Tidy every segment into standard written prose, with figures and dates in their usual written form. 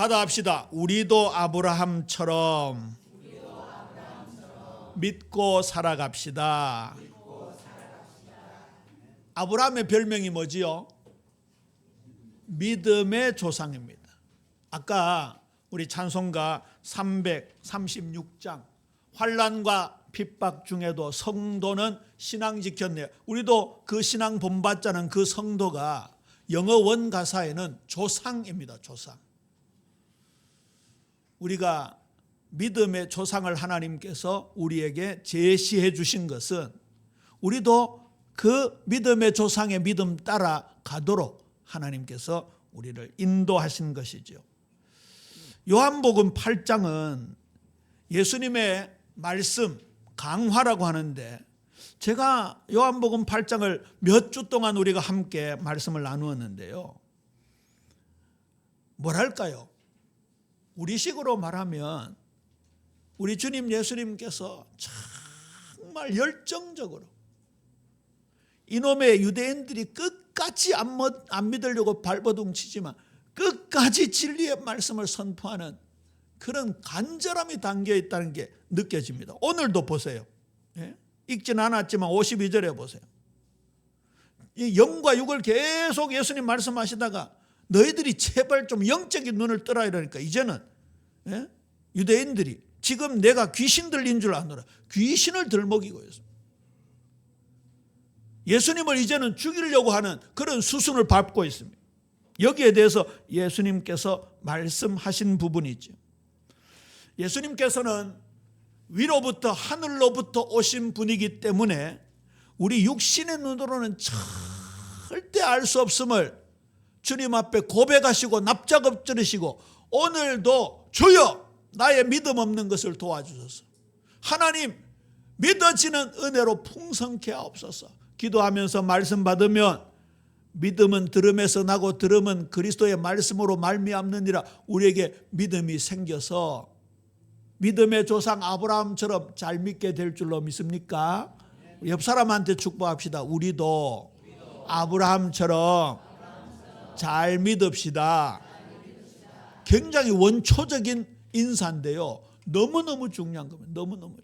받아합시다. 우리도 아브라함처럼 믿고 살아갑시다. 아브라함의 별명이 뭐지요? 믿음의 조상입니다. 아까 우리 찬송가 336장 환난과 핍박 중에도 성도는 신앙 지켰네요. 우리도 그 신앙 본받자는 그 성도가 영어 원가사에는 조상입니다. 조상. 우리가 믿음의 조상을 하나님께서 우리에게 제시해 주신 것은 우리도 그 믿음의 조상의 믿음 따라 가도록 하나님께서 우리를 인도하신 것이죠. 요한복음 8장은 예수님의 말씀 강화라고 하는데 제가 요한복음 8장을 몇 주 동안 우리가 함께 말씀을 나누었는데요. 뭐랄까요? 우리식으로 말하면 우리 주님 예수님께서 정말 열정적으로 이놈의 유대인들이 끝까지 안 믿으려고 발버둥 치지만 끝까지 진리의 말씀을 선포하는 그런 간절함이 담겨 있다는 게 느껴집니다. 오늘도 보세요. 읽지는 않았지만 52절에 보세요. 이 영과 육을 계속 예수님 말씀하시다가 너희들이 제발 좀 영적인 눈을 뜨라 이러니까 이제는 유대인들이 지금 내가 귀신 들린 줄 아노라 귀신을 들먹이고 있습니다. 예수님을 이제는 죽이려고 하는 그런 수순을 밟고 있습니다. 여기에 대해서 예수님께서 말씀하신 부분이죠. 예수님께서는 위로부터 하늘로부터 오신 분이기 때문에 우리 육신의 눈으로는 절대 알 수 없음을 주님 앞에 고백하시고 납작엎드리시고 오늘도 주여 나의 믿음 없는 것을 도와주소서. 하나님 믿어지는 은혜로 풍성케 하옵소서. 기도하면서 말씀 받으면 믿음은 들음에서 나고 들음은 그리스도의 말씀으로 말미암느니라. 우리에게 믿음이 생겨서 믿음의 조상 아브라함처럼 잘 믿게 될 줄로 믿습니까? 옆 사람한테 축복합시다. 우리도 아브라함처럼 잘 믿읍시다. 굉장히 원초적인 인사인데요. 너무너무 중요한 겁니다. 너무너무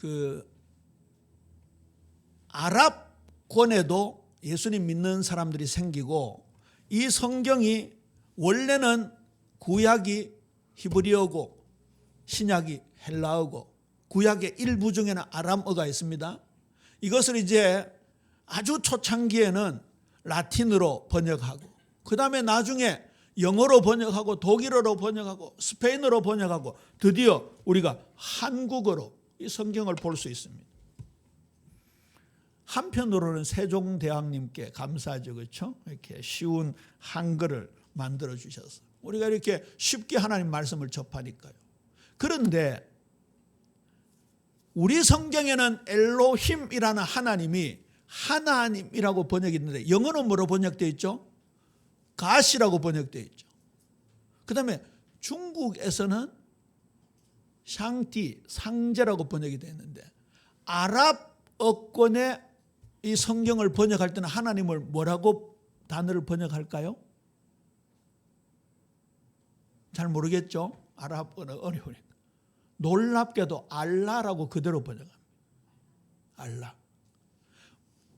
중요해요. 아랍권에도 예수님 믿는 사람들이 생기고 이 성경이 원래는 구약이 히브리어고 신약이 헬라어고 구약의 일부 중에는 아람어가 있습니다. 이것을 이제 아주 초창기에는 라틴어로 번역하고 그 다음에 나중에 영어로 번역하고 독일어로 번역하고 스페인어로 번역하고 드디어 우리가 한국어로 이 성경을 볼 수 있습니다. 한편으로는 세종대왕님께 감사하죠. 그렇죠? 이렇게 쉬운 한글을 만들어 주셔서 우리가 이렇게 쉽게 하나님 말씀을 접하니까요. 그런데 우리 성경에는 엘로힘이라는 하나님이 하나님이라고 번역이 있는데 영어는 뭐로 번역되어 있죠? 가시라고 번역되어 있죠. 그 다음에 중국에서는 샹티, 상제라고 번역이 되어 있는데 아랍어권의 이 성경을 번역할 때는 하나님을 뭐라고 단어를 번역할까요? 잘 모르겠죠? 아랍어는 어려우니까. 놀랍게도 알라라고 그대로 번역합니다. 알라.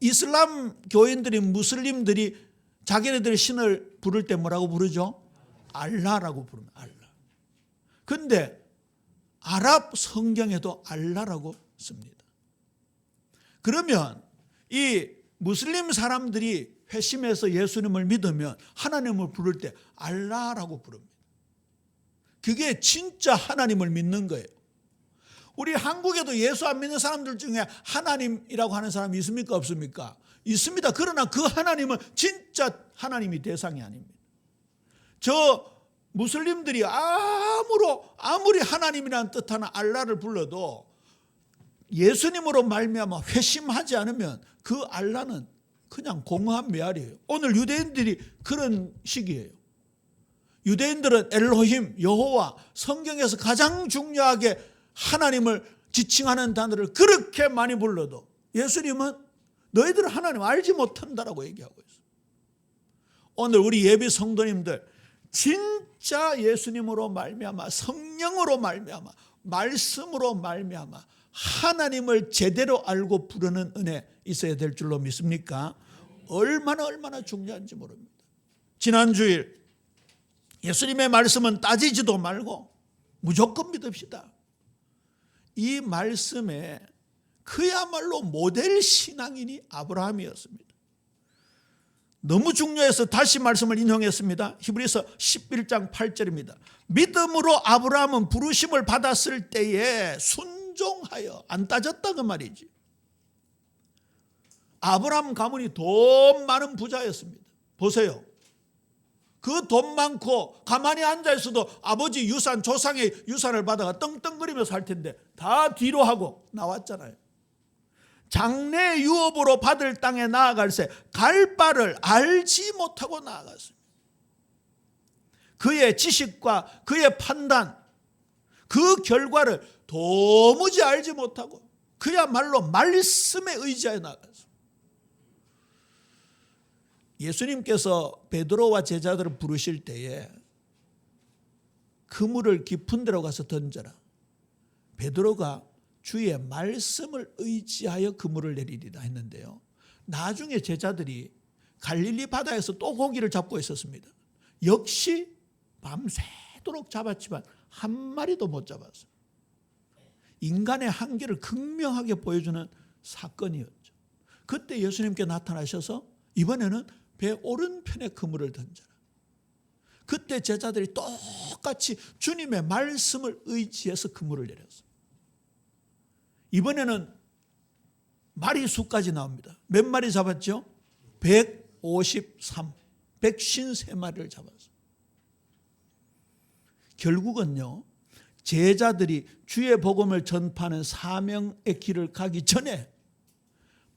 이슬람 교인들이 무슬림들이 자기네들 신을 부를 때 뭐라고 부르죠? 알라라고 부릅니다. 알라. 그런데 아랍 성경에도 알라라고 씁니다. 그러면 이 무슬림 사람들이 회심해서 예수님을 믿으면 하나님을 부를 때 알라라고 부릅니다. 그게 진짜 하나님을 믿는 거예요. 우리 한국에도 예수 안 믿는 사람들 중에 하나님이라고 하는 사람이 있습니까? 없습니까? 있습니다. 그러나 그 하나님은 진짜 하나님이 대상이 아닙니다. 저 무슬림들이 아무리 하나님이라는 뜻하는 알라를 불러도 예수님으로 말미암아 회심하지 않으면 그 알라는 그냥 공허한 메아리예요. 오늘 유대인들이 그런 식이에요. 유대인들은 엘로힘, 여호와, 성경에서 가장 중요하게 하나님을 지칭하는 단어를 그렇게 많이 불러도 예수님은 너희들은 하나님 알지 못한다라고 얘기하고 있어요. 오늘 우리 예비 성도님들 진짜 예수님으로 말미암아, 성령으로 말미암아, 말씀으로 말미암아 하나님을 제대로 알고 부르는 은혜 있어야 될 줄로 믿습니까? 얼마나 중요한지 모릅니다. 지난주일 예수님의 말씀은 따지지도 말고 무조건 믿읍시다. 이 말씀에 그야말로 모델 신앙인이 아브라함이었습니다. 너무 중요해서 다시 말씀을 인용했습니다. 히브리서 11장 8절입니다. 믿음으로 아브라함은 부르심을 받았을 때에 순종하여, 안 따졌다 그 말이지. 아브라함 가문이 돈 많은 부자였습니다. 보세요. 그 돈 많고 가만히 앉아있어도 아버지 유산, 조상의 유산을 받아가 떵떵거리며 살 텐데 다 뒤로 하고 나왔잖아요. 장래 유업으로 받을 땅에 나아갈새 갈 바를 알지 못하고 나아갔습니다. 그의 지식과 그의 판단, 그 결과를 도무지 알지 못하고 그야말로 말씀에 의지하여 나아갔습니다. 예수님께서 베드로와 제자들을 부르실 때에 그물을 깊은 데로 가서 던져라. 베드로가 주의 말씀을 의지하여 그물을 내리리라 했는데요. 나중에 제자들이 갈릴리 바다에서 또 고기를 잡고 있었습니다. 역시 밤새도록 잡았지만 한 마리도 못 잡았어요. 인간의 한계를 극명하게 보여주는 사건이었죠. 그때 예수님께 나타나셔서 이번에는 배 오른편에 그물을 던져라. 그때 제자들이 똑같이 주님의 말씀을 의지해서 그물을 내렸어요. 이번에는 마리수까지 나옵니다. 몇 마리 잡았죠? 153마리를 잡았어요. 결국은요, 제자들이 주의 복음을 전파하는 사명의 길을 가기 전에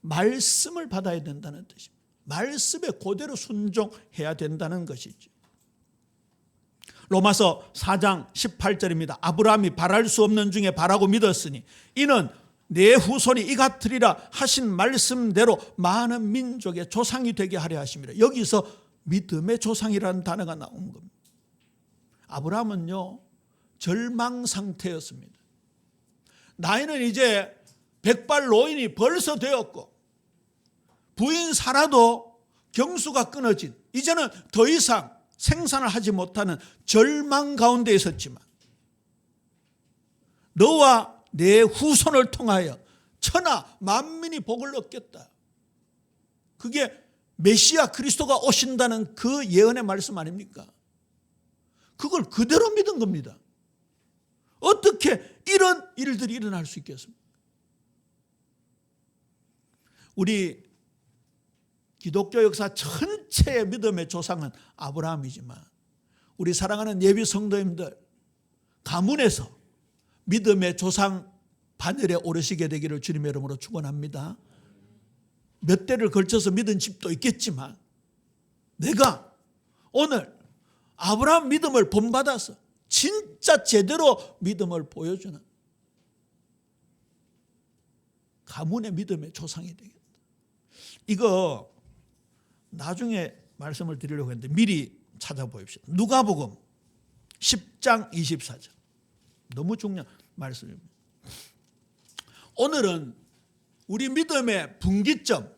말씀을 받아야 된다는 뜻입니다. 말씀에 그대로 순종해야 된다는 것이죠. 로마서 4장 18절입니다. 아브라함이 바랄 수 없는 중에 바라고 믿었으니 이는 내 후손이 이 같으리라 하신 말씀대로 많은 민족의 조상이 되게 하려 하심이라. 여기서 믿음의 조상이라는 단어가 나온 겁니다. 아브라함은요, 절망 상태였습니다. 나이는 이제 백발 노인이 벌써 되었고 부인 사라도 경수가 끊어진, 이제는 더 이상 생산을 하지 못하는 절망 가운데 있었지만 너와 내 후손을 통하여 천하 만민이 복을 얻겠다. 그게 메시아 그리스도가 오신다는 그 예언의 말씀 아닙니까? 그걸 그대로 믿은 겁니다. 어떻게 이런 일들이 일어날 수 있겠습니까? 우리 기독교 역사 전체의 믿음의 조상은 아브라함이지만 우리 사랑하는 예비 성도님들 가문에서 믿음의 조상 바늘에 오르시게 되기를 주님의 이름으로 축원합니다. 몇 대를 걸쳐서 믿은 집도 있겠지만 내가 오늘 아브라함 믿음을 본받아서 진짜 제대로 믿음을 보여주는 가문의 믿음의 조상이 되겠다. 이거 나중에 말씀을 드리려고 했는데 미리 찾아보십시오. 누가복음 10장 24절. 너무 중요한 말씀입니다. 오늘은 우리 믿음의 분기점,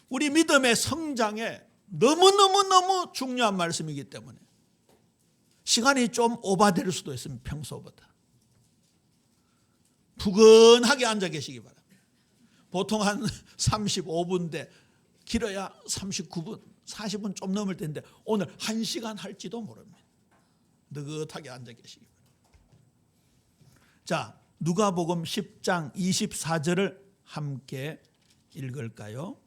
우리 믿음의 성장에 너무너무 중요한 말씀이기 때문에 시간이 좀 오바될 수도 있습니다. 평소보다. 부근하게 앉아 계시기 바랍니다. 보통 한 35분대 길어야 39분, 40분 좀 넘을 텐데 오늘 1시간 할지도 모릅니다. 느긋하게 앉아 계시기 바랍니다. 자, 누가복음 10장 24절을 함께 읽을까요?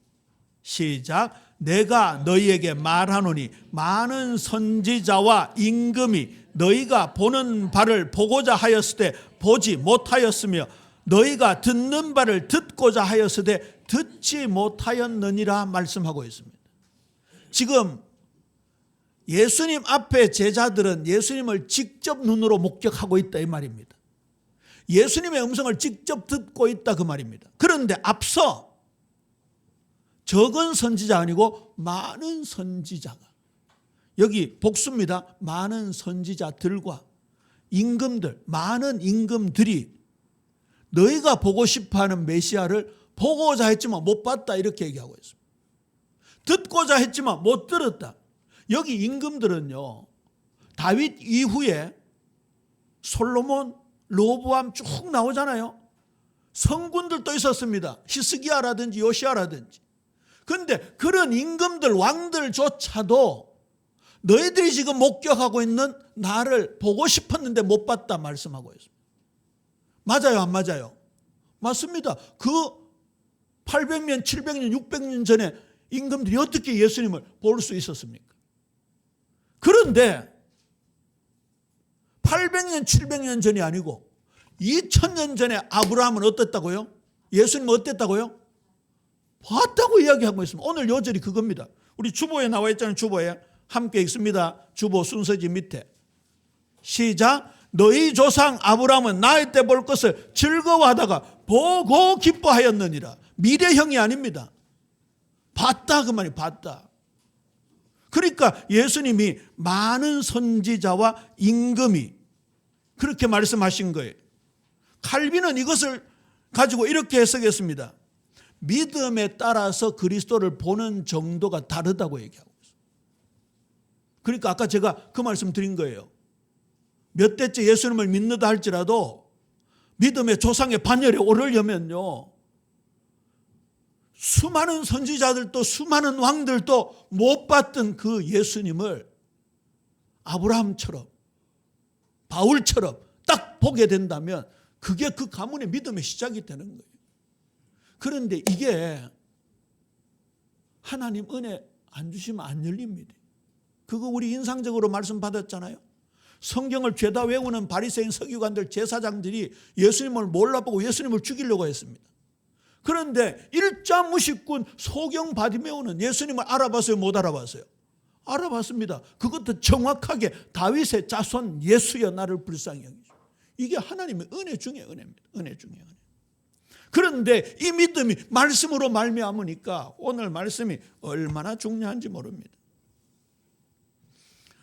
시작. 내가 너희에게 말하노니 많은 선지자와 임금이 너희가 보는 바를 보고자 하였을 때 보지 못하였으며 너희가 듣는 바를 듣고자 하였을 때 듣지 못하였느니라 말씀하고 있습니다. 지금 예수님 앞에 제자들은 예수님을 직접 눈으로 목격하고 있다 이 말입니다. 예수님의 음성을 직접 듣고 있다 그 말입니다. 그런데 앞서 적은 선지자가 아니고 많은 선지자가. 여기 복수입니다. 많은 선지자들과 임금들, 많은 임금들이 너희가 보고 싶어하는 메시아를 보고자 했지만 못 봤다 이렇게 얘기하고 있습니다. 듣고자 했지만 못 들었다. 여기 임금들은요, 다윗 이후에 솔로몬, 로보암 쭉 나오잖아요. 성군들도 있었습니다. 히스기야라든지 요시야라든지. 그런데 그런 임금들, 왕들조차도 너희들이 지금 목격하고 있는 나를 보고 싶었는데 못 봤다 말씀하고 있습니다. 맞아요, 안 맞아요? 맞습니다. 그 800년, 700년, 600년 전에 임금들이 어떻게 예수님을 볼 수 있었습니까? 그런데 800년, 700년 전이 아니고 2000년 전에 아브라함은 어땠다고요? 예수님은 어땠다고요? 봤다고 이야기하고 있습니다. 오늘 요절이 그겁니다. 우리 주보에 나와 있잖아요. 주보에 함께 읽습니다. 주보 순서지 밑에. 시작. 너희 조상 아브라함은 나의 때 볼 것을 즐거워하다가 보고 기뻐하였느니라. 미래형이 아닙니다. 봤다 그 말이 봤다. 그러니까 예수님이 많은 선지자와 임금이 그렇게 말씀하신 거예요. 칼빈은 이것을 가지고 이렇게 해석했습니다. 믿음에 따라서 그리스도를 보는 정도가 다르다고 얘기하고 있어요. 그러니까 아까 제가 그 말씀 드린 거예요. 몇 대째 예수님을 믿는다 할지라도 믿음의 조상의 반열에 오르려면요, 수많은 선지자들도 수많은 왕들도 못 봤던 그 예수님을 아브라함처럼 바울처럼 딱 보게 된다면 그게 그 가문의 믿음의 시작이 되는 거예요. 그런데 이게 하나님 은혜 안 주시면 안 열립니다. 그거 우리 인상적으로 말씀 받았잖아요. 성경을 죄다 외우는 바리새인 서기관들 제사장들이 예수님을 몰라보고 예수님을 죽이려고 했습니다. 그런데 일자무식군 소경 바디메오는 예수님을 알아봤어요? 못 알아봤어요? 알아봤습니다. 그것도 정확하게 다윗의 자손 예수여 나를 불쌍히 여기시오. 이게 하나님의 은혜 중에 은혜입니다. 은혜 중에 은혜. 그런데 이 믿음이 말씀으로 말미암으니까 오늘 말씀이 얼마나 중요한지 모릅니다.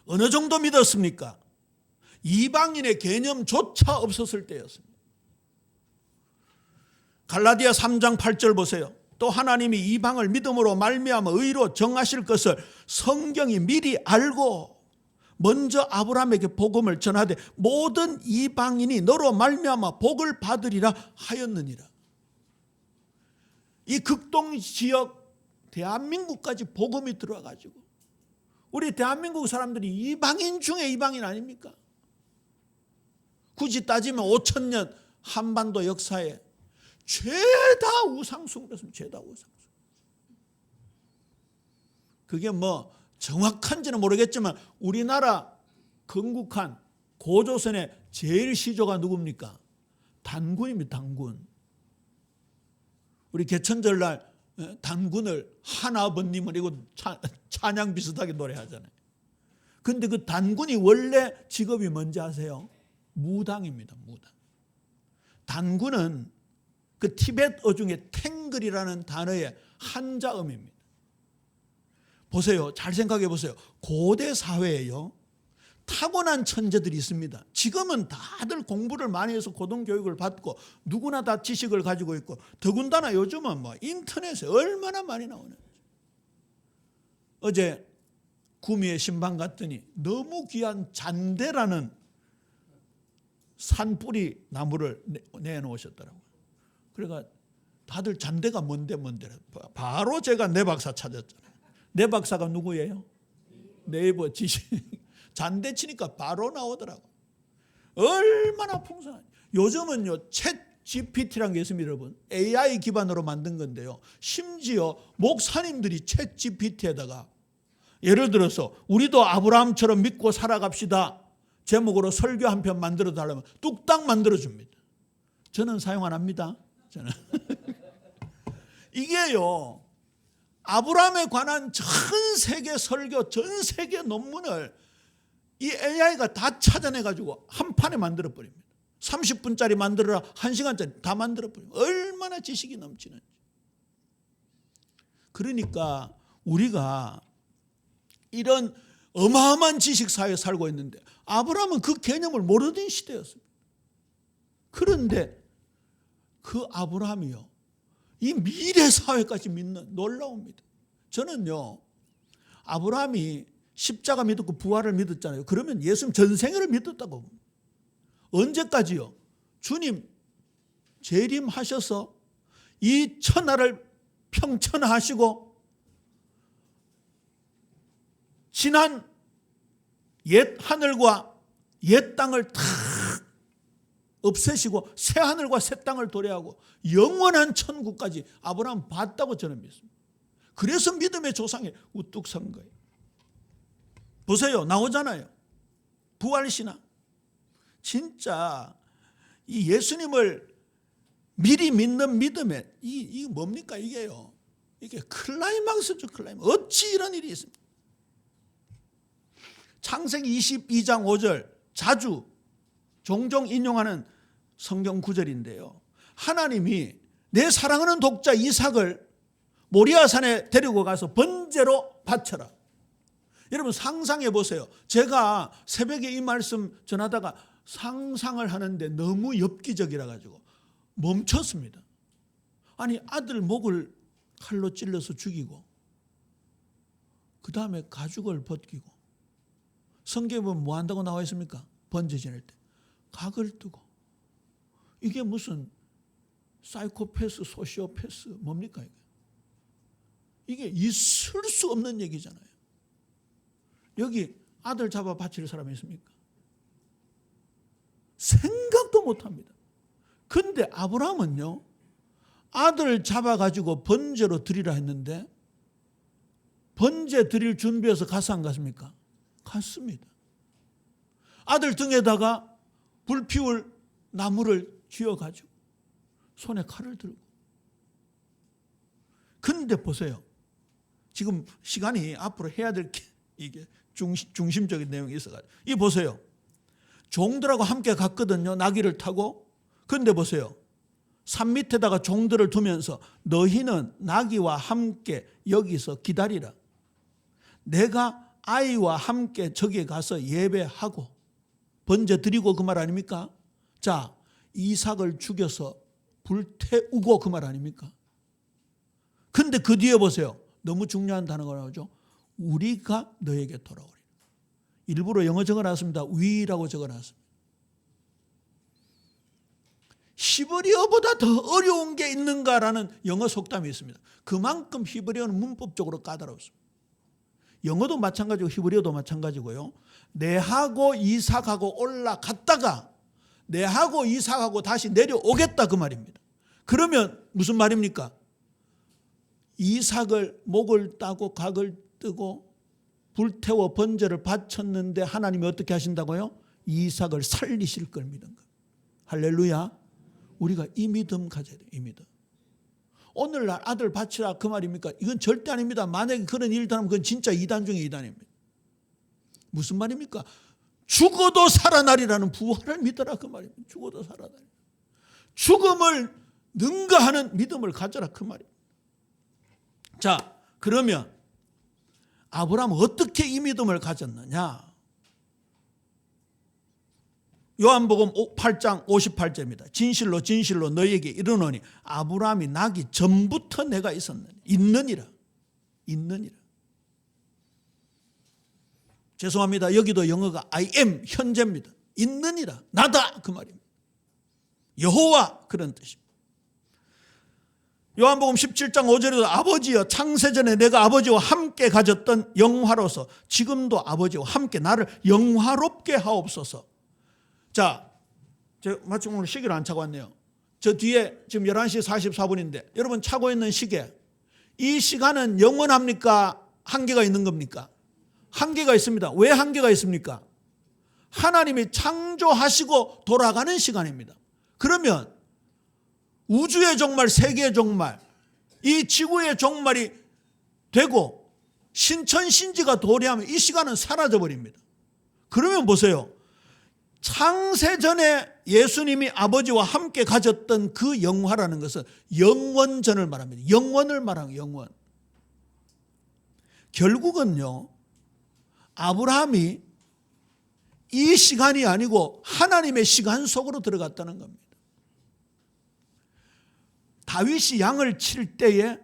어느 정도 믿었습니까? 이방인의 개념조차 없었을 때였습니다. 갈라디아 3장 8절 보세요. 또 하나님이 이방을 믿음으로 말미암아 의로 정하실 것을 성경이 미리 알고 먼저 아브라함에게 복음을 전하되 모든 이방인이 너로 말미암아 복을 받으리라 하였느니라. 이 극동 지역 대한민국까지 복음이 들어와가지고 우리 대한민국 사람들이 이방인 중에 이방인 아닙니까? 굳이 따지면 5,000년 한반도 역사에 죄다 우상숭배였습니다. 죄다 우상숭배. 그게 뭐 정확한지는 모르겠지만 우리나라 건국한 고조선의 제일 시조가 누굽니까? 단군입니다. 단군. 우리 개천절날 단군을 하나번님을 이거 찬양 비슷하게 노래하잖아요. 그런데 그 단군이 원래 직업이 뭔지 아세요? 무당입니다. 무당. 단군은 그 티벳어 중에 탱글이라는 단어의 한자음입니다. 보세요. 잘 생각해 보세요. 고대 사회에요, 타고난 천재들이 있습니다. 지금은 다들 공부를 많이 해서 고등교육을 받고 누구나 다 지식을 가지고 있고 더군다나 요즘은 뭐 인터넷에 얼마나 많이 나오는지. 어제 구미에 신방 갔더니 너무 귀한 잔대라는 산뿌리 나무를 내놓으셨더라고요. 그러니까 다들 잔대가 뭔데 바로 제가 내 박사 찾았잖아요. 내 박사가 누구예요? 네이버 지식. 잔대 치니까 바로 나오더라고. 얼마나 풍성한. 요즘은요 챗 GPT라는 게 있습니다. 여러분, AI 기반으로 만든 건데요, 심지어 목사님들이 챗 GPT에다가 예를 들어서 우리도 아브라함처럼 믿고 살아갑시다 제목으로 설교 한 편 만들어 달라면 뚝딱 만들어줍니다. 저는 사용 안 합니다. 저는 이게요, 아브라함에 관한 전 세계 설교, 전 세계 논문을 이 AI가 다 찾아내가지고 한 판에 만들어버립니다. 30분짜리 만들어라 1시간짜리 다 만들어버립니다. 얼마나 지식이 넘치는지. 그러니까 우리가 이런 어마어마한 지식사회에 살고 있는데 아브라함은 그 개념을 모르던 시대였습니다. 그런데 그 아브라함이요, 이 미래 사회까지 믿는, 놀라웁니다. 저는요, 아브라함이 십자가 믿었고 부활을 믿었잖아요. 그러면 예수님 전생애를 믿었다고 봅니다. 언제까지요? 주님 재림하셔서 이 천하를 평천하시고 지난 옛 하늘과 옛 땅을 다 없애시고 새 하늘과 새 땅을 도래하고 영원한 천국까지 아브라함 봤다고 저는 믿습니다. 그래서 믿음의 조상에 우뚝 선 거예요. 보세요, 나오잖아요. 부활신앙. 진짜 이 예수님을 미리 믿는 믿음에 이게 뭡니까 이게요? 이게 클라이막스죠, 클라이막스. 어찌 이런 일이 있습니까? 창세기 22장 5절 자주 종종 인용하는 성경 구절인데요. 하나님이 내 사랑하는 독자 이삭을 모리아산에 데리고 가서 번제로 바쳐라. 여러분 상상해 보세요. 제가 새벽에 이 말씀 전하다가 상상을 하는데 너무 엽기적이라 가지고 멈췄습니다. 아니 아들 목을 칼로 찔러서 죽이고 그 다음에 가죽을 벗기고 성경에 보면 뭐 한다고 나와 있습니까? 번제 지낼 때 각을 뜨고. 이게 무슨 사이코패스, 소시오패스 뭡니까 이게 있을 수 없는 얘기잖아요. 여기 아들 잡아 바칠 사람이 있습니까? 생각도 못합니다. 근데 아브라함은요, 아들 잡아가지고 번제로 드리라 했는데 번제 드릴 준비해서 가서 안 갔습니까? 갔습니다. 아들 등에다가 불 피울 나무를 쥐어가지고 손에 칼을 들고. 근데 보세요. 지금 시간이 앞으로 해야 될 게 이게 중심적인 내용이 있어가지고. 이 보세요. 종들하고 함께 갔거든요. 나귀를 타고. 근데 보세요. 산 밑에다가 종들을 두면서 너희는 나귀와 함께 여기서 기다리라. 내가 아이와 함께 저기에 가서 예배하고 번제 드리고 그 말 아닙니까? 자, 이삭을 죽여서 불태우고 그 말 아닙니까? 근데 그 뒤에 보세요. 너무 중요한 단어가 나오죠. 우리가 너에게 돌아오리라. 일부러 영어 적어놨습니다. we라고 적어놨습니다. 히브리어보다 더 어려운 게 있는가라는 영어 속담이 있습니다. 그만큼 히브리어는 문법적으로 까다롭습니다. 영어도 마찬가지고 히브리어도 마찬가지고요. 내하고 이삭하고 올라갔다가 내하고 이삭하고 다시 내려오겠다 그 말입니다. 그러면 무슨 말입니까? 이삭을 목을 따고 각을 뜨고 불태워 번제를 바쳤는데 하나님이 어떻게 하신다고요? 이삭을 살리실 걸 믿은 것. 할렐루야. 우리가 이 믿음 가져야 돼요. 이 믿음. 오늘날 아들 바치라 그 말입니까? 이건 절대 아닙니다. 만약에 그런 일이 있다면 그건 진짜 이단 중에 이단입니다. 무슨 말입니까? 죽어도 살아나리라는 부활을 믿어라 그 말입니다. 죽어도 살아나리. 죽음을 능가하는 믿음을 가져라 그 말입니다. 자, 그러면 아브라함은 어떻게 이 믿음을 가졌느냐? 요한복음 8장 58절입니다. 진실로 진실로 너희에게 이르노니 아브라함이 나기 전부터 내가 있느니라. 죄송합니다. 여기도 영어가 I am 현재입니다. 있느니라. 나다 그 말입니다. 여호와 그런 뜻입니다. 요한복음 17장 5절에도 아버지여 창세전에 내가 아버지와 함께 가졌던 영화로서 지금도 아버지와 함께 나를 영화롭게 하옵소서. 자, 제가 마침 오늘 시계를 안 차고 왔네요. 저 뒤에 지금 11시 44분인데 여러분 차고 있는 시계, 이 시간은 영원합니까? 한계가 있는 겁니까? 한계가 있습니다. 왜 한계가 있습니까? 하나님이 창조하시고 돌아가는 시간입니다. 그러면 우주의 종말, 세계의 종말, 이 지구의 종말이 되고 신천신지가 도래하면 이 시간은 사라져버립니다. 그러면 보세요. 창세전에 예수님이 아버지와 함께 가졌던 그 영화라는 것은 영원전을 말합니다. 영원을 말하는 영원. 결국은요, 아브라함이 이 시간이 아니고 하나님의 시간 속으로 들어갔다는 겁니다. 다윗이 양을 칠 때에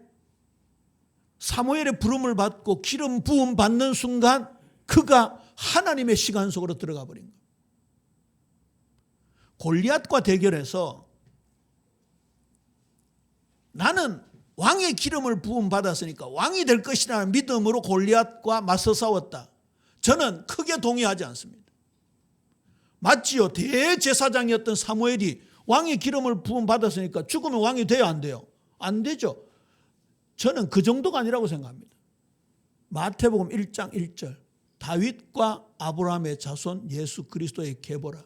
사무엘의 부름을 받고 기름 부음 받는 순간 그가 하나님의 시간 속으로 들어가 버린 거예요. 골리앗과 대결해서 나는 왕의 기름을 부음 받았으니까 왕이 될 것이라는 믿음으로 골리앗과 맞서 싸웠다. 저는 크게 동의하지 않습니다. 맞지요? 대제사장이었던 사무엘이 왕의 기름을 부음 받았으니까 죽으면 왕이 돼요, 안 돼요? 안 되죠. 저는 그 정도가 아니라고 생각합니다. 마태복음 1장 1절 다윗과 아브라함의 자손 예수 그리스도의 계보라.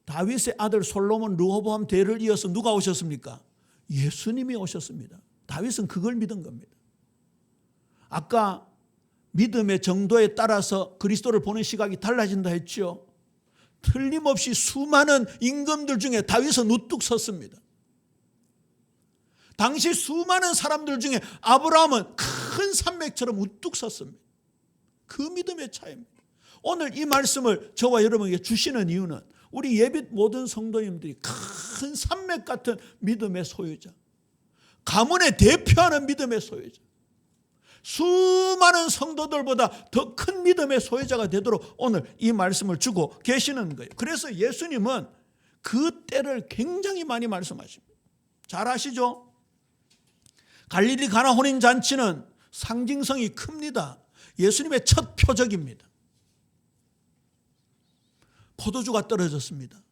다윗의 아들 솔로몬 르호보암 대를 이어서 누가 오셨습니까? 예수님이 오셨습니다. 다윗은 그걸 믿은 겁니다. 아까 믿음의 정도에 따라서 그리스도를 보는 시각이 달라진다 했죠. 틀림없이 수많은 임금들 중에 다윗은 우뚝 섰습니다. 당시 수많은 사람들 중에 아브라함은 큰 산맥처럼 우뚝 섰습니다. 그 믿음의 차이입니다. 오늘 이 말씀을 저와 여러분에게 주시는 이유는 우리 예빛 모든 성도님들이 큰 산맥 같은 믿음의 소유자, 가문에 대표하는 믿음의 소유자, 수많은 성도들보다 더 큰 믿음의 소유자가 되도록 오늘 이 말씀을 주고 계시는 거예요. 그래서 예수님은 그 때를 굉장히 많이 말씀하십니다. 잘 아시죠? 갈릴리 가나 혼인잔치는 상징성이 큽니다. 예수님의 첫 표적입니다. 포도주가 떨어졌습니다.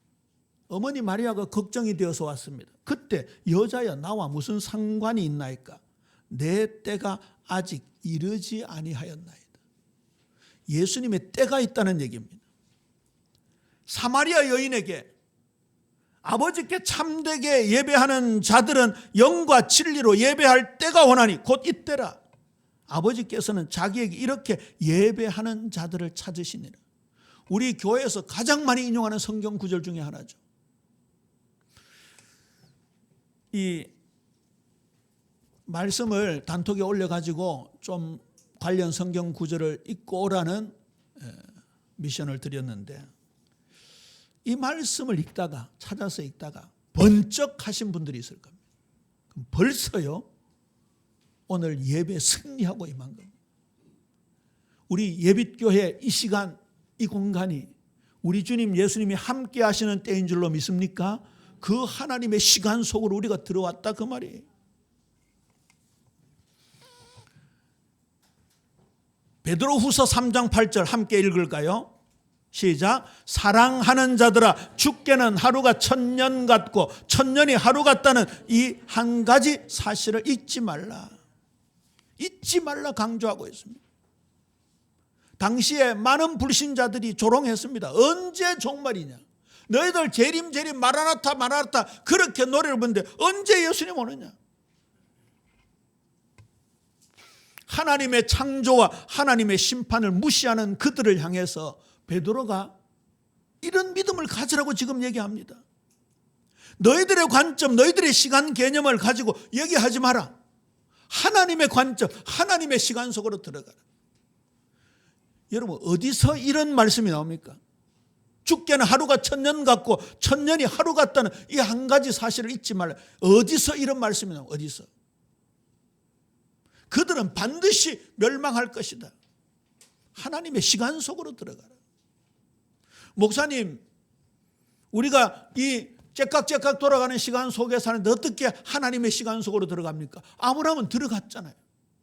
어머니 마리아가 걱정이 되어서 왔습니다. 그때 여자야 나와 무슨 상관이 있나이까? 내 때가 아직 이르지 아니하였나이다. 예수님의 때가 있다는 얘기입니다. 사마리아 여인에게 아버지께 참되게 예배하는 자들은 영과 진리로 예배할 때가 오나니 곧 이때라. 아버지께서는 자기에게 이렇게 예배하는 자들을 찾으시니라. 우리 교회에서 가장 많이 인용하는 성경 구절 중에 하나죠. 이 말씀을 단톡에 올려가지고 좀 관련 성경 구절을 읽고 오라는 미션을 드렸는데 이 말씀을 읽다가 찾아서 읽다가 번쩍 하신 분들이 있을 겁니다. 그럼 벌써요 오늘 예배 승리하고 임한 겁니다. 우리 예빛교회 이 시간 이 공간이 우리 주님 예수님이 함께 하시는 때인 줄로 믿습니까? 그 하나님의 시간 속으로 우리가 들어왔다 그 말이에요. 베드로후서 3장 8절 함께 읽을까요? 시작. 사랑하는 자들아 죽게는 하루가 1000년 같고 1000년이 하루 같다는 이 한 가지 사실을 잊지 말라. 잊지 말라 강조하고 있습니다. 당시에 많은 불신자들이 조롱했습니다. 언제 종말이냐? 너희들 재림 마라나타 마라나타 그렇게 노래를 부르는데 언제 예수님 오느냐? 하나님의 창조와 하나님의 심판을 무시하는 그들을 향해서 베드로가 이런 믿음을 가지라고 지금 얘기합니다. 너희들의 관점, 너희들의 시간 개념을 가지고 얘기하지 마라. 하나님의 관점, 하나님의 시간 속으로 들어가라. 여러분 어디서 이런 말씀이 나옵니까? 죽게는 하루가 1000년 같고 1000년이 하루 같다는 이 한 가지 사실을 잊지 말라. 어디서 이런 말씀이 나옵니까? 어디서? 그들은 반드시 멸망할 것이다. 하나님의 시간 속으로 들어가라. 목사님, 우리가 이 째깍째깍 돌아가는 시간 속에 사는데 어떻게 하나님의 시간 속으로 들어갑니까? 아브라함은 들어갔잖아요.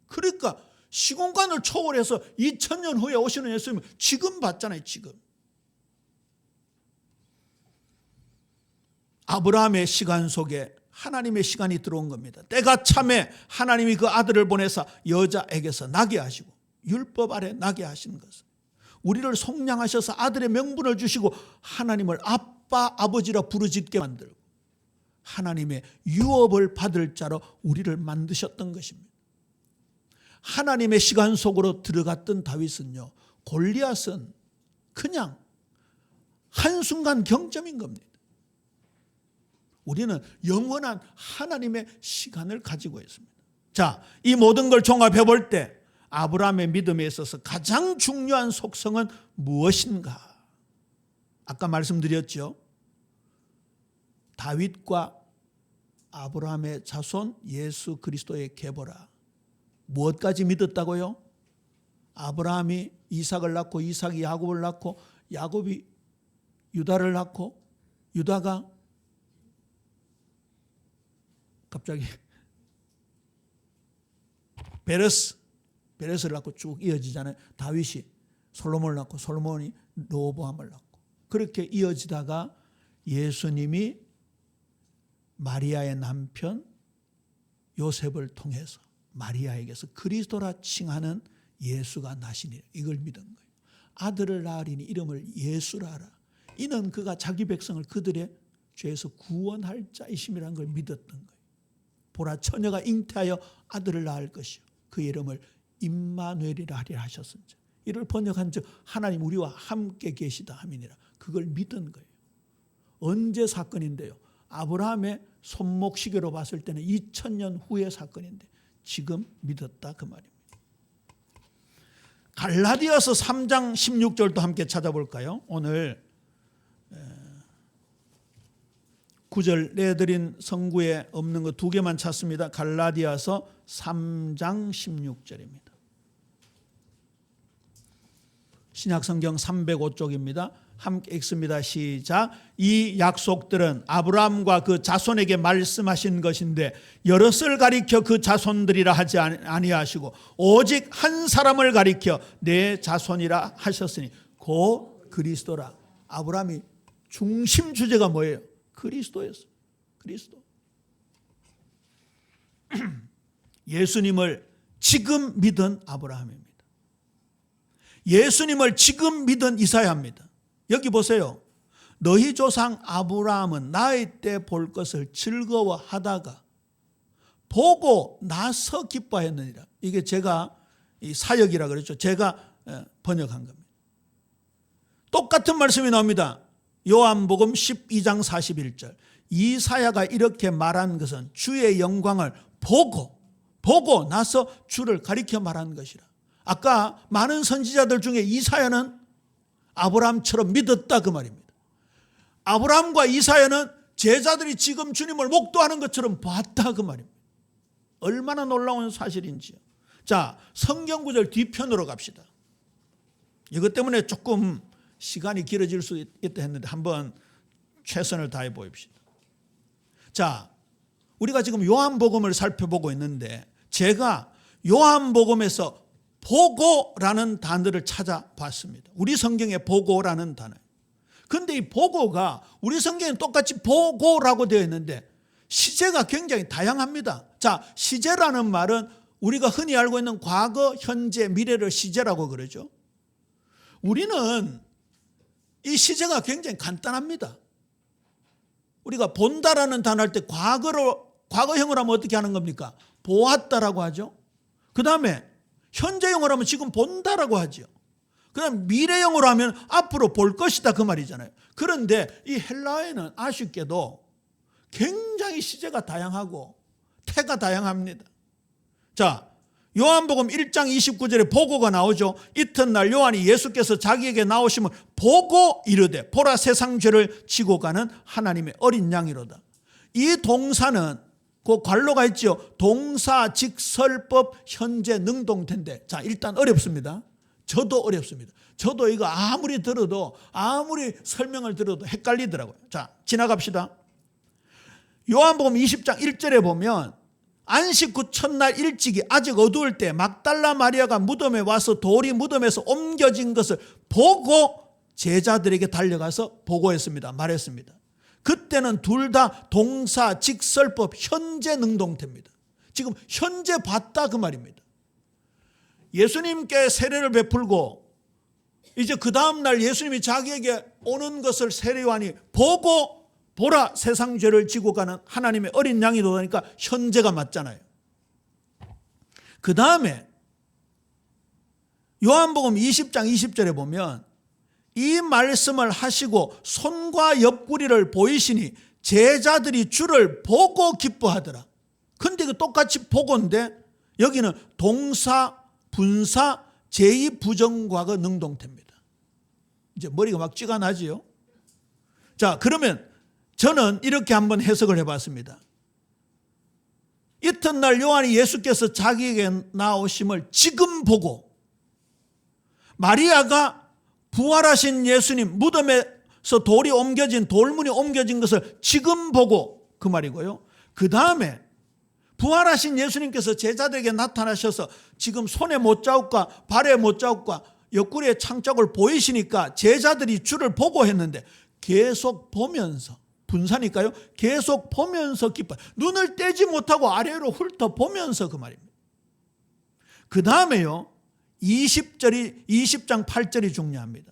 그러니까 시공간을 초월해서 2000년 후에 오시는 예수님을 지금 봤잖아요. 지금. 아브라함의 시간 속에 하나님의 시간이 들어온 겁니다. 때가 참에 하나님이 그 아들을 보내사 여자에게서 나게 하시고 율법 아래 나게 하시는 것은 우리를 속량하셔서 아들의 명분을 주시고 하나님을 아빠 아버지라 부르짖게 만들고 하나님의 유업을 받을 자로 우리를 만드셨던 것입니다. 하나님의 시간 속으로 들어갔던 다윗은요, 골리앗은 그냥 한순간 경점인 겁니다. 우리는 영원한 하나님의 시간을 가지고 있습니다. 자, 이 모든 걸 종합해 볼 때 아브라함의 믿음에 있어서 가장 중요한 속성은 무엇인가? 아까 말씀드렸죠. 다윗과 아브라함의 자손 예수 그리스도의 계보라. 무엇까지 믿었다고요? 아브라함이 이삭을 낳고 이삭이 야곱을 낳고 야곱이 유다를 낳고 유다가 갑자기 베레스를 낳고 쭉 이어지잖아요. 다윗이 솔로몬을 낳고 솔로몬이 르호보암을 낳고 그렇게 이어지다가 예수님이 마리아의 남편 요셉을 통해서 마리아에게서 그리스도라 칭하는 예수가 나시니라. 이걸 믿은 거예요. 아들을 낳으리니 이름을 예수라 하라. 이는 그가 자기 백성을 그들의 죄에서 구원할 자이심이라는 걸 믿었던 거예요. 보라 처녀가 잉태하여 아들을 낳을 것이요 그 이름을 임마누엘이라 하리라 하셨은지 이를 번역한 즉 하나님 우리와 함께 계시다 함이니라. 그걸 믿은 거예요. 언제 사건인데요? 아브라함의 손목시계로 봤을 때는 2000년 후의 사건인데 지금 믿었다 그 말입니다. 갈라디아서 3장 16절도 함께 찾아볼까요? 오늘 9절 내드린 성구에 없는 거 2개만 찾습니다. 갈라디아서 3장 16절입니다. 신약성경 305쪽입니다. 함께 읽습니다. 시작. 이 약속들은 아브라함과 그 자손에게 말씀하신 것인데 여럿을 가리켜 그 자손들이라 하지 아니하시고 오직 한 사람을 가리켜 내 자손이라 하셨으니 곧 그리스도라. 아브라함이 중심 주제가 뭐예요? 그리스도였어요. 그리스도. 예수님을 지금 믿은 아브라함입니다. 예수님을 지금 믿은 이사야입니다. 여기 보세요. 너희 조상 아브라함은 나의 때 볼 것을 즐거워하다가 보고 나서 기뻐했느니라. 이게 제가 이 사역이라 그랬죠. 제가 번역한 겁니다. 똑같은 말씀이 나옵니다. 요한복음 12장 41절. 이사야가 이렇게 말한 것은 주의 영광을 보고 나서 주를 가리켜 말한 것이라. 아까 많은 선지자들 중에 이사야는 아브라함처럼 믿었다 그 말입니다. 아브라함과 이사야는 제자들이 지금 주님을 목도하는 것처럼 봤다 그 말입니다. 얼마나 놀라운 사실인지요. 자, 성경 구절 뒤편으로 갑시다. 이것 때문에 조금 시간이 길어질 수 있다 했는데 한번 최선을 다해 보입시다. 자, 우리가 지금 요한복음을 살펴보고 있는데 제가 요한복음에서 보고라는 단어를 찾아봤습니다. 우리 성경에 보고라는 단어. 그런데 이 보고가 우리 성경에 똑같이 보고라고 되어 있는데 시제가 굉장히 다양합니다. 자, 시제라는 말은 우리가 흔히 알고 있는 과거, 현재, 미래를 시제라고 그러죠. 우리는 이 시제가 굉장히 간단합니다. 우리가 본다라는 단어 할 때 과거형으로 하면 어떻게 하는 겁니까? 보았다라고 하죠. 그 다음에 현재형으로 하면 지금 본다라고 하죠. 그 다음에 미래형으로 하면 앞으로 볼 것이다 그 말이잖아요. 그런데 이 헬라어에는 아쉽게도 굉장히 시제가 다양하고 태가 다양합니다. 자, 요한복음 1장 29절에 보고가 나오죠. 이튿날 요한이 예수께서 자기에게 나오심을 보고 이르되 보라 세상 죄를 지고 가는 하나님의 어린 양이로다. 이 동사는 그 관로가 있죠. 동사, 직설법, 현재, 능동태인데 자, 일단 어렵습니다. 저도 어렵습니다. 저도 이거 아무리 들어도 아무리 설명을 들어도 헷갈리더라고요. 자, 지나갑시다. 요한복음 20장 1절에 보면 안식 후 첫날 일찍이 아직 어두울 때 막달라 마리아가 무덤에 와서 돌이 무덤에서 옮겨진 것을 보고 제자들에게 달려가서 보고했습니다. 말했습니다. 그때는 둘 다 동사, 직설법, 현재 능동태입니다. 지금 현재 봤다 그 말입니다. 예수님께 세례를 베풀고 이제 그 다음날 예수님이 자기에게 오는 것을 세례요한이 보고 보라 세상 죄를 지고 가는 하나님의 어린 양이 도다니까 현재가 맞잖아요. 그 다음에 요한복음 20장 20절에 보면 이 말씀을 하시고 손과 옆구리를 보이시니 제자들이 주를 보고 기뻐하더라. 근데 그 똑같이 보고인데 여기는 동사 분사 제2부정과거 능동태입니다. 이제 머리가 막 쥐가 나지요. 자, 그러면 저는 이렇게 한번 해석을 해봤습니다. 이튿날 요한이 예수께서 자기에게 나오심을 지금 보고 마리아가 부활하신 예수님 무덤에서 돌문이 옮겨진 것을 지금 보고 그 말이고요. 그 다음에 부활하신 예수님께서 제자들에게 나타나셔서 지금 손에 못 잡을까 발에 못 잡을까 옆구리에 창자국을 보이시니까 제자들이 주를 보고 했는데 계속 보면서 분사니까요. 계속 보면서 기뻐요. 눈을 떼지 못하고 아래로 훑어보면서 그 말입니다. 그 다음에요. 20장 8절이 중요합니다.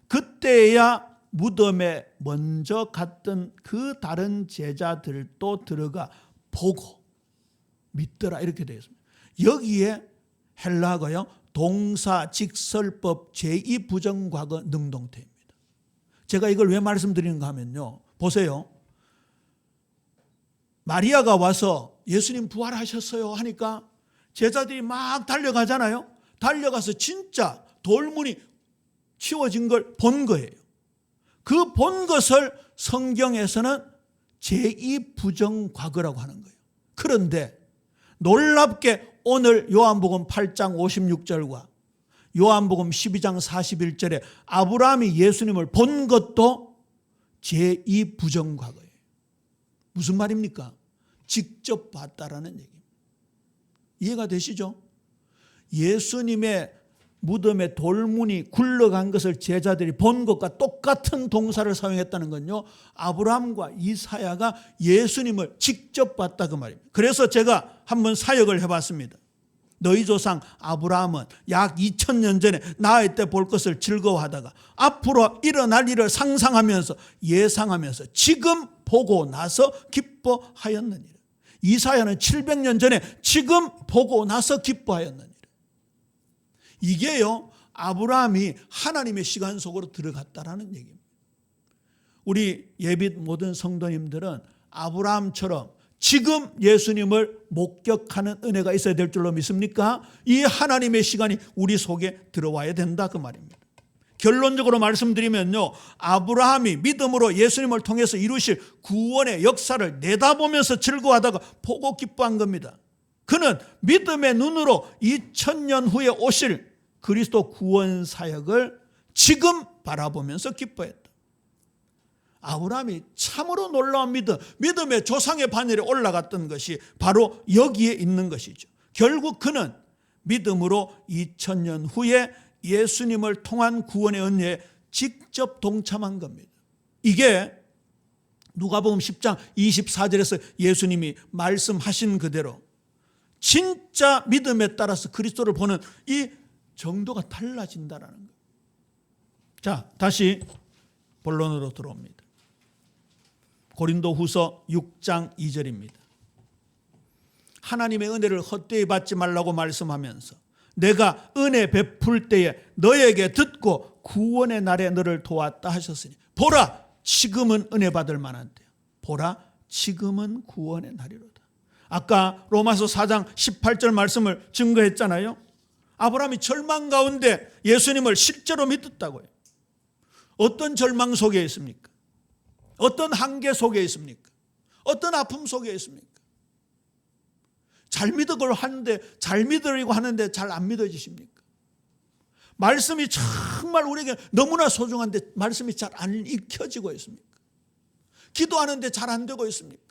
그때야 무덤에 먼저 갔던 그 다른 제자들도 들어가 보고 믿더라 이렇게 되어 있습니다. 여기에 헬라어가요. 동사 직설법 제2부정과거 능동태입니다. 제가 이걸 왜 말씀드리는가 하면요. 보세요. 마리아가 와서 예수님 부활하셨어요 하니까 제자들이 막 달려가잖아요. 달려가서 진짜 돌문이 치워진 걸 본 거예요. 그 본 것을 성경에서는 제2부정과거라고 하는 거예요. 그런데 놀랍게 오늘 요한복음 8장 56절과 요한복음 12장 41절에 아브라함이 예수님을 본 것도 제2부정과거예요. 무슨 말입니까? 직접 봤다라는 얘기입니다. 이해가 되시죠? 예수님의 무덤에 돌문이 굴러간 것을 제자들이 본 것과 똑같은 동사를 사용했다는 건요. 아브라함과 이사야가 예수님을 직접 봤다 그 말입니다. 그래서 제가 한번 사역을 해봤습니다. 너희 조상 아브라함은 약 2000년 전에 나의 때 볼 것을 즐거워하다가 앞으로 일어날 일을 상상하면서 예상하면서 지금 보고 나서 기뻐하였느니라. 이사야는 700년 전에 지금 보고 나서 기뻐하였느니라. 이게요, 아브라함이 하나님의 시간 속으로 들어갔다라는 얘기입니다. 우리 예빛 모든 성도님들은 아브라함처럼 지금 예수님을 목격하는 은혜가 있어야 될 줄로 믿습니까? 이 하나님의 시간이 우리 속에 들어와야 된다 그 말입니다. 결론적으로 말씀드리면요, 아브라함이 믿음으로 예수님을 통해서 이루실 구원의 역사를 내다보면서 즐거워하다가 보고 기뻐한 겁니다. 그는 믿음의 눈으로 2000년 후에 오실 그리스도 구원 사역을 지금 바라보면서 기뻐했다. 아브라함이 참으로 놀라운 믿음의 조상의 반열에 올라갔던 것이 바로 여기에 있는 것이죠. 결국 그는 믿음으로 2000년 후에 예수님을 통한 구원의 은혜에 직접 동참한 겁니다. 이게 누가복음 10장 24절에서 예수님이 말씀하신 그대로 진짜 믿음에 따라서 그리스도를 보는 이 정도가 달라진다는 거예요. 자, 다시 본론으로 들어옵니다. 고린도후서 6장 2절입니다. 하나님의 은혜를 헛되이 받지 말라고 말씀하면서 내가 은혜 베풀 때에 너에게 듣고 구원의 날에 너를 도왔다 하셨으니 보라 지금은 은혜 받을 만한 때야. 보라 지금은 구원의 날이로다. 아까 로마서 4장 18절 말씀을 증거했잖아요. 아브라함이 절망 가운데 예수님을 실제로 믿었다고요. 어떤 절망 속에 있습니까? 어떤 한계 속에 있습니까? 어떤 아픔 속에 있습니까? 잘 믿으려고 하는데 잘 믿으려고 하는데 잘 안 믿어지십니까? 말씀이 정말 우리에게 너무나 소중한데 말씀이 잘 안 익혀지고 있습니까? 기도하는데 잘 안 되고 있습니까?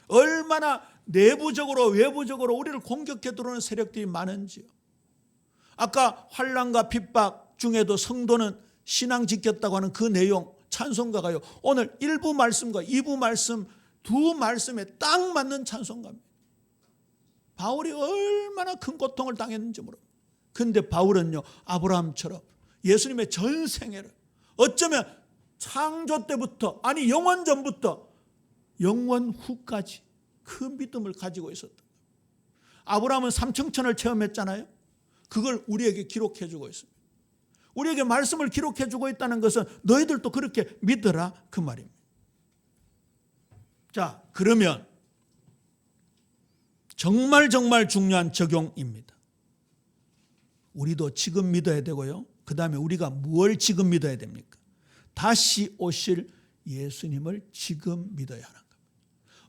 얼마나 내부적으로 외부적으로 우리를 공격해 들어오는 세력들이 많은지요. 아까 환난과 핍박 중에도 성도는 신앙 지켰다고 하는 그 내용 찬송가가요. 오늘 1부 말씀과 2부 말씀 두 말씀에 딱 맞는 찬송가입니다. 바울이 얼마나 큰 고통을 당했는지 모릅니다. 그런데 바울은요. 아브라함처럼 예수님의 전 생애를 어쩌면 창조 때부터 아니 영원 전부터 영원 후까지 그 믿음을 가지고 있었다. 아브라함은 삼층천을 체험했잖아요. 그걸 우리에게 기록해 주고 있습니다. 우리에게 말씀을 기록해 주고 있다는 것은 너희들도 그렇게 믿어라 그 말입니다. 자, 그러면 정말 중요한 적용입니다. 우리도 지금 믿어야 되고요. 그 다음에 우리가 뭘 지금 믿어야 됩니까? 다시 오실 예수님을 지금 믿어야 하는 겁니다.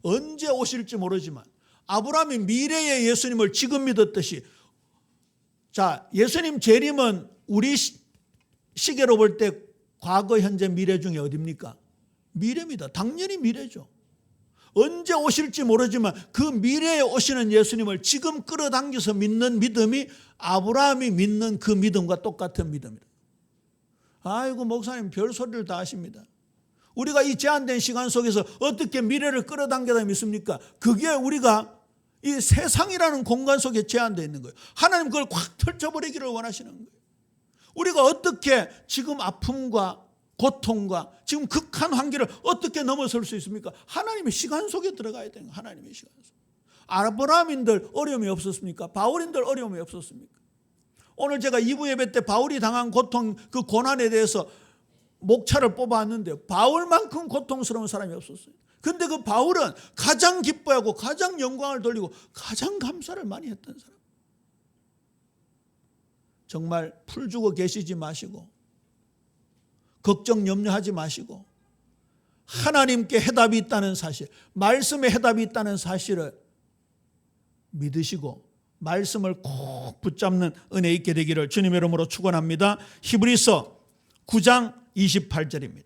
언제 오실지 모르지만 아브라함이 미래의 예수님을 지금 믿었듯이, 자, 예수님 재림은 우리 시계로 볼 때 과거, 현재, 미래 중에 어디입니까? 미래입니다. 당연히 미래죠. 언제 오실지 모르지만 그 미래에 오시는 예수님을 지금 끌어당겨서 믿는 믿음이 아브라함이 믿는 그 믿음과 똑같은 믿음이다. 아이고, 목사님 별소리를 다 하십니다. 우리가 이 제한된 시간 속에서 어떻게 미래를 끌어당겨다 믿습니까? 그게 우리가 이 세상이라는 공간 속에 제한되어 있는 거예요. 하나님 그걸 확 펼쳐버리기를 원하시는 거예요. 우리가 어떻게 지금 아픔과 고통과 지금 극한 환기를 어떻게 넘어설 수 있습니까? 하나님의 시간 속에 들어가야 되는 거예요. 하나님의 시간 속에. 아브라함인들 어려움이 없었습니까? 바울인들 어려움이 없었습니까? 오늘 제가 2부 예배 때 바울이 당한 고통, 그 고난에 대해서 목차를 뽑아왔는데 바울만큼 고통스러운 사람이 없었어요. 근데 그 바울은 가장 기뻐하고 가장 영광을 돌리고 가장 감사를 많이 했던 사람. 정말 풀주고 계시지 마시고 걱정 염려하지 마시고 하나님께 해답이 있다는 사실, 말씀에 해답이 있다는 사실을 믿으시고 말씀을 꼭 붙잡는 은혜 있게 되기를 주님의 이름으로 축원합니다. 히브리서 9장 28절입니다.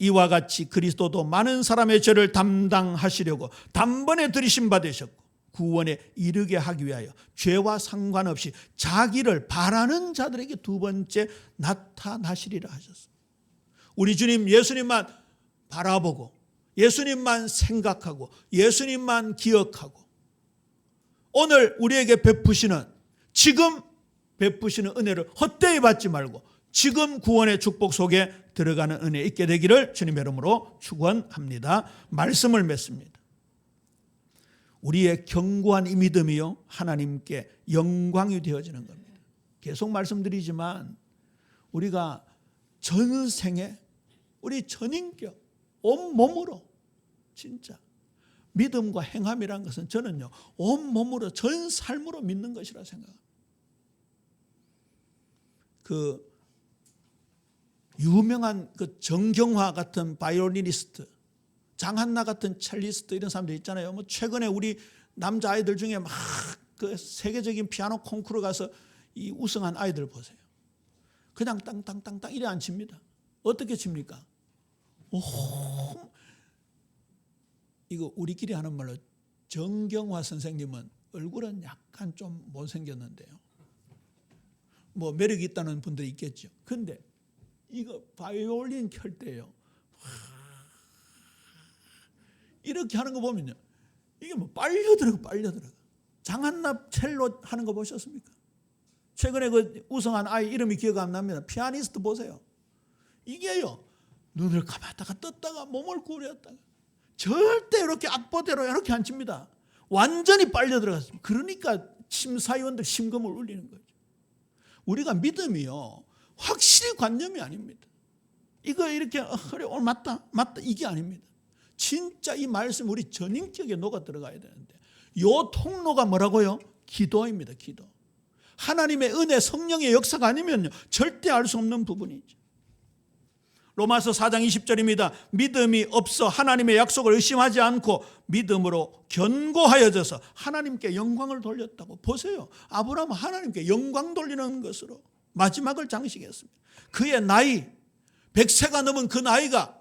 이와 같이 그리스도도 많은 사람의 죄를 담당하시려고 단번에 들이심 받으셨고 구원에 이르게 하기 위하여 죄와 상관없이 자기를 바라는 자들에게 두 번째 나타나시리라 하셨습니다. 우리 주님 예수님만 바라보고 예수님만 생각하고 예수님만 기억하고 오늘 우리에게 베푸시는, 지금 베푸시는 은혜를 헛되이 받지 말고 지금 구원의 축복 속에 들어가는 은혜 있게 되기를 주님의 이름으로 축원합니다. 말씀을 맺습니다. 우리의 견고한 이 믿음이요 하나님께 영광이 되어지는 겁니다. 계속 말씀드리지만 우리가 전생에 우리 전인격 온몸으로 진짜 믿음과 행함이라는 것은 저는요 온몸으로 전 삶으로 믿는 것이라 생각합니다. 그 유명한 그 정경화 같은 바이올리니스트, 장한나 같은 첼리스트 이런 사람들 있잖아요. 뭐 최근에 우리 남자 아이들 중에 막 그 세계적인 피아노 콩쿠르 가서 이 우승한 아이들 보세요. 그냥 땅땅땅땅 이래 안 칩니다. 어떻게 칩니까? 오, 이거 우리끼리 하는 말로 정경화 선생님은 얼굴은 약간 좀 못생겼는데요. 뭐 매력이 있다는 분들이 있겠죠. 근데 이거 바이올린 켤 때요. 이렇게 하는 거 보면요. 이게 뭐 빨려 들어가. 장한나 첼로 하는 거 보셨습니까? 최근에 그 우승한 아이 이름이 기억 안 납니다. 피아니스트 보세요. 이게요. 눈을 감았다가 떴다가 몸을 구부렸다가 절대 이렇게 악보대로 이렇게 안 칩니다. 완전히 빨려 들어갔습니다. 그러니까 심사위원들 심금을 울리는 거죠. 우리가 믿음이요. 확실히 관념이 아닙니다. 이거 이렇게 그래 오늘 맞다 이게 아닙니다. 진짜 이 말씀 우리 전인격에 녹아 들어가야 되는데 요 통로가 뭐라고요? 기도입니다. 기도. 하나님의 은혜 성령의 역사가 아니면요 절대 알 수 없는 부분이죠. 로마서 4장 20절입니다. 믿음이 없어 하나님의 약속을 의심하지 않고 믿음으로 견고하여져서 하나님께 영광을 돌렸다고. 보세요. 아브라함은 하나님께 영광 돌리는 것으로 마지막을 장식했습니다. 그의 나이 100세가 넘은 그 나이가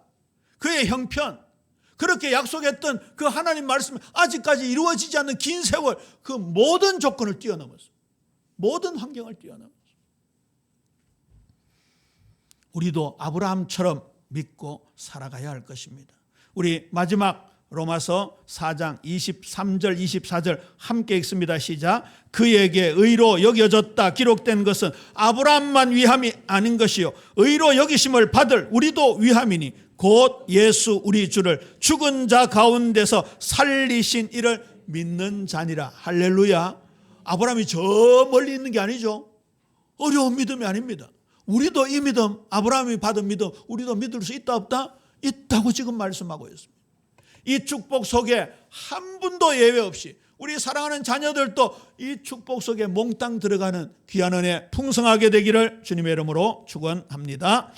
그의 형편 그렇게 약속했던 그 하나님 말씀 아직까지 이루어지지 않는 긴 세월 그 모든 조건을 뛰어넘었어요. 모든 환경을 뛰어넘었어요. 우리도 아브라함처럼 믿고 살아가야 할 것입니다. 우리 마지막 로마서 4장 23절 24절 함께 읽습니다. 시작. 그에게 의로 여겨졌다 기록된 것은 아브라함만 위함이 아닌 것이요 의로 여기심을 받을 우리도 위함이니 곧 예수 우리 주를 죽은 자 가운데서 살리신 이를 믿는 자니라. 할렐루야. 아브라함이 저 멀리 있는 게 아니죠. 어려운 믿음이 아닙니다. 우리도 이 믿음, 아브라함이 받은 믿음 우리도 믿을 수 있다 없다? 있다고 지금 말씀하고 있습니다. 이 축복 속에 한 분도 예외 없이 우리 사랑하는 자녀들도 이 축복 속에 몽땅 들어가는 귀한 은혜 풍성하게 되기를 주님의 이름으로 축원합니다.